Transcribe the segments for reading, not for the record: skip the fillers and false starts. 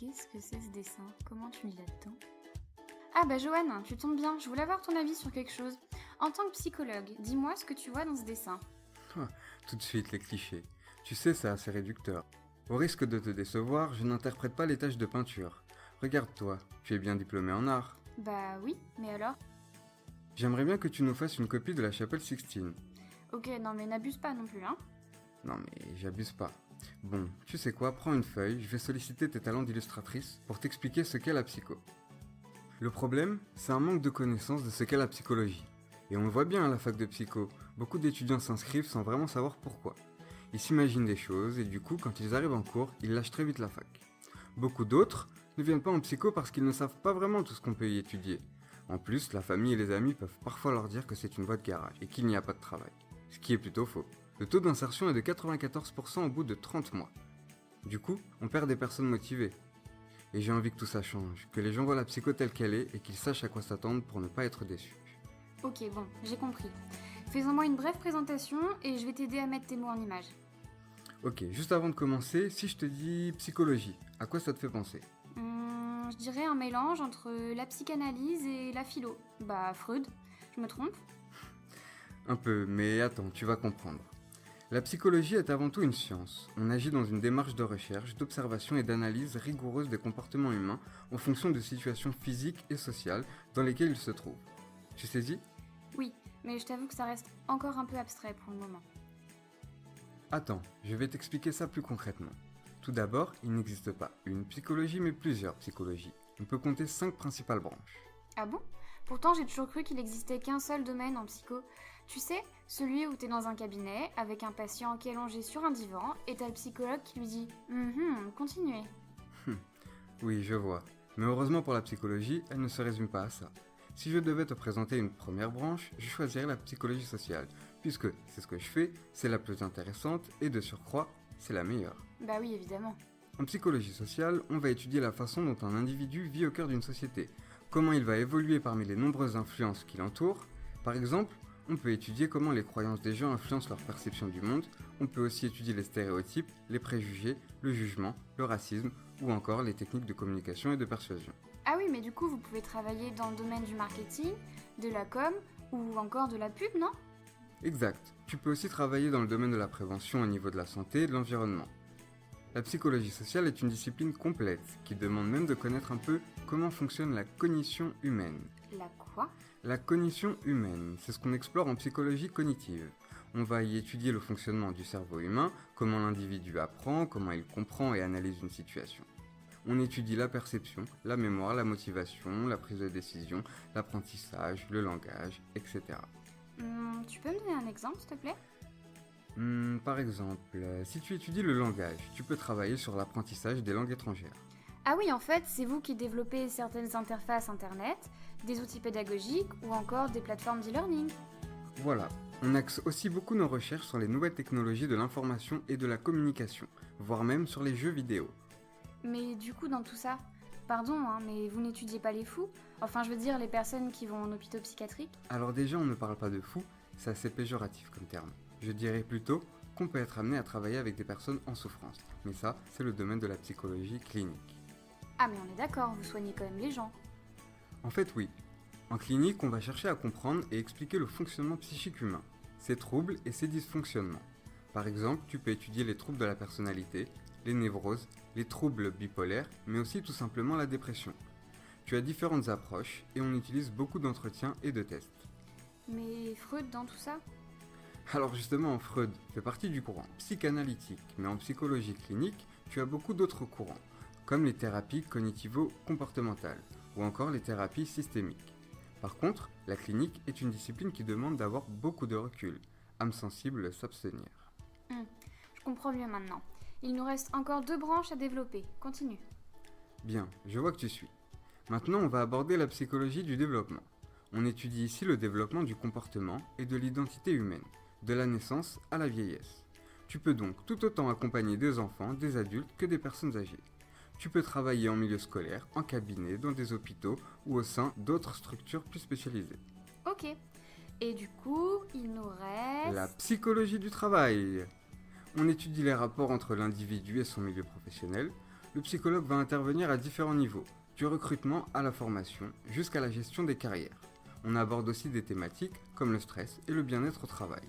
Qu'est-ce que c'est ce dessin? Comment tu lis là-dedans? Ah bah Joanne, tu tombes bien, je voulais avoir ton avis sur quelque chose. En tant que psychologue, dis-moi ce que tu vois dans ce dessin. Ah, tout de suite, les clichés. Tu sais, c'est assez réducteur. Au risque de te décevoir, je n'interprète pas les tâches de peinture. Regarde-toi, tu es bien diplômé en art. Bah oui, mais alors? J'aimerais bien que tu nous fasses une copie de la chapelle Sixtine. Ok, non mais n'abuse pas non plus, hein. Non mais j'abuse pas. Bon, tu sais quoi, prends une feuille, je vais solliciter tes talents d'illustratrice pour t'expliquer ce qu'est la psycho. Le problème, c'est un manque de connaissance de ce qu'est la psychologie. Et on le voit bien à la fac de psycho, beaucoup d'étudiants s'inscrivent sans vraiment savoir pourquoi. Ils s'imaginent des choses et du coup, quand ils arrivent en cours, ils lâchent très vite la fac. Beaucoup d'autres ne viennent pas en psycho parce qu'ils ne savent pas vraiment tout ce qu'on peut y étudier. En plus, la famille et les amis peuvent parfois leur dire que c'est une voie de garage et qu'il n'y a pas de travail. Ce qui est plutôt faux. Le taux d'insertion est de 94% au bout de 30 mois. Du coup, on perd des personnes motivées. Et j'ai envie que tout ça change, que les gens voient la psycho telle qu'elle est et qu'ils sachent à quoi s'attendre pour ne pas être déçus. Ok, bon, j'ai compris. Fais-en-moi une brève présentation et je vais t'aider à mettre tes mots en images. Ok, juste avant de commencer, si je te dis psychologie, à quoi ça te fait penser? Je dirais un mélange entre la psychanalyse et la philo. Bah Freud, je me trompe? Un peu, mais attends, tu vas comprendre. La psychologie est avant tout une science. On agit dans une démarche de recherche, d'observation et d'analyse rigoureuse des comportements humains en fonction de situations physiques et sociales dans lesquelles ils se trouvent. Tu saisis? Oui, mais je t'avoue que ça reste encore un peu abstrait pour le moment. Attends, je vais t'expliquer ça plus concrètement. Tout d'abord, il n'existe pas une psychologie mais plusieurs psychologies. On peut compter 5 principales branches. Ah bon? Pourtant, j'ai toujours cru qu'il existait qu'un seul domaine en psycho. Tu sais, celui où t'es dans un cabinet, avec un patient qui est allongé sur un divan, et t'as le psychologue qui lui dit continuez. Oui, je vois. Mais heureusement pour la psychologie, elle ne se résume pas à ça. Si je devais te présenter une première branche, je choisirais la psychologie sociale, puisque c'est ce que je fais, c'est la plus intéressante et de surcroît, c'est la meilleure. Bah oui, évidemment. En psychologie sociale, on va étudier la façon dont un individu vit au cœur d'une société, comment il va évoluer parmi les nombreuses influences qui l'entourent. Par exemple, on peut étudier comment les croyances des gens influencent leur perception du monde, on peut aussi étudier les stéréotypes, les préjugés, le jugement, le racisme ou encore les techniques de communication et de persuasion. Ah oui, mais du coup, vous pouvez travailler dans le domaine du marketing, de la com, ou encore de la pub, non? Exact, tu peux aussi travailler dans le domaine de la prévention au niveau de la santé et de l'environnement. La psychologie sociale est une discipline complète qui demande même de connaître un peu comment fonctionne la cognition humaine. La quoi? La cognition humaine, c'est ce qu'on explore en psychologie cognitive. On va y étudier le fonctionnement du cerveau humain, comment l'individu apprend, comment il comprend et analyse une situation. On étudie la perception, la mémoire, la motivation, la prise de décision, l'apprentissage, le langage, etc. Tu peux me donner un exemple, s'il te plaît? Par exemple, si tu étudies le langage, tu peux travailler sur l'apprentissage des langues étrangères. Ah oui, en fait, c'est vous qui développez certaines interfaces internet, des outils pédagogiques ou encore des plateformes d'e-learning. Voilà, on axe aussi beaucoup nos recherches sur les nouvelles technologies de l'information et de la communication, voire même sur les jeux vidéo. Mais du coup, dans tout ça, pardon, hein, mais vous n'étudiez pas les fous? Enfin, je veux dire, les personnes qui vont en hôpitaux psychiatriques? Alors déjà, on ne parle pas de fou, c'est assez péjoratif comme terme. Je dirais plutôt qu'on peut être amené à travailler avec des personnes en souffrance. Mais ça, c'est le domaine de la psychologie clinique. Ah mais on est d'accord, vous soignez quand même les gens. En fait, oui. En clinique, on va chercher à comprendre et expliquer le fonctionnement psychique humain, ses troubles et ses dysfonctionnements. Par exemple, tu peux étudier les troubles de la personnalité, les névroses, les troubles bipolaires, mais aussi tout simplement la dépression. Tu as différentes approches et on utilise beaucoup d'entretiens et de tests. Mais Freud dans tout ça? Alors justement, Freud fait partie du courant psychanalytique, mais en psychologie clinique, tu as beaucoup d'autres courants, comme les thérapies cognitivo-comportementales ou encore les thérapies systémiques. Par contre, la clinique est une discipline qui demande d'avoir beaucoup de recul, âme sensible s'abstenir. Je comprends mieux maintenant. Il nous reste encore 2 branches à développer. Continue. Bien, je vois que tu suis. Maintenant, on va aborder la psychologie du développement. On étudie ici le développement du comportement et de l'identité humaine, de la naissance à la vieillesse. Tu peux donc tout autant accompagner des enfants, des adultes que des personnes âgées. Tu peux travailler en milieu scolaire, en cabinet, dans des hôpitaux ou au sein d'autres structures plus spécialisées. Ok. Et du coup, il nous reste... La psychologie du travail. On étudie les rapports entre l'individu et son milieu professionnel, Le psychologue va intervenir à différents niveaux, du recrutement à la formation jusqu'à la gestion des carrières. On aborde aussi des thématiques comme le stress et le bien-être au travail.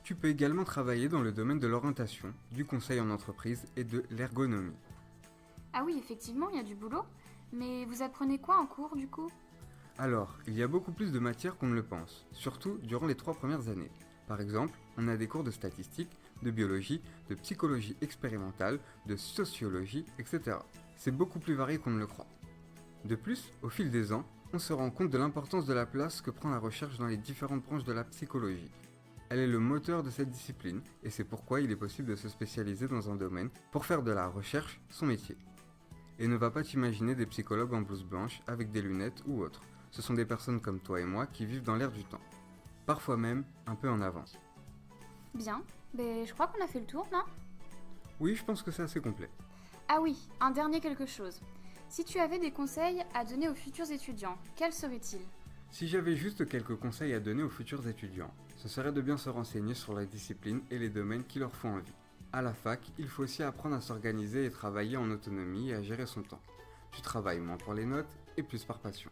Tu peux également travailler dans le domaine de l'orientation, du conseil en entreprise et de l'ergonomie. Ah oui, effectivement, il y a du boulot. Mais vous apprenez quoi en cours du coup? Alors, il y a beaucoup plus de matières qu'on ne le pense, surtout durant les 3 premières années. Par exemple, on a des cours de statistique, de biologie, de psychologie expérimentale, de sociologie, etc. C'est beaucoup plus varié qu'on ne le croit. De plus, au fil des ans, on se rend compte de l'importance de la place que prend la recherche dans les différentes branches de la psychologie. Elle est le moteur de cette discipline, et c'est pourquoi il est possible de se spécialiser dans un domaine pour faire de la recherche son métier. Et ne va pas t'imaginer des psychologues en blouse blanche avec des lunettes ou autres. Ce sont des personnes comme toi et moi qui vivent dans l'air du temps. Parfois même un peu en avance. Bien, ben je crois qu'on a fait le tour, non? Oui, je pense que c'est assez complet. Ah oui, un dernier quelque chose. Si tu avais des conseils à donner aux futurs étudiants, quels seraient-ils? Si j'avais juste quelques conseils à donner aux futurs étudiants, ce serait de bien se renseigner sur la discipline et les domaines qui leur font envie. À la fac, il faut aussi apprendre à s'organiser et travailler en autonomie et à gérer son temps. Tu travailles moins pour les notes et plus par passion.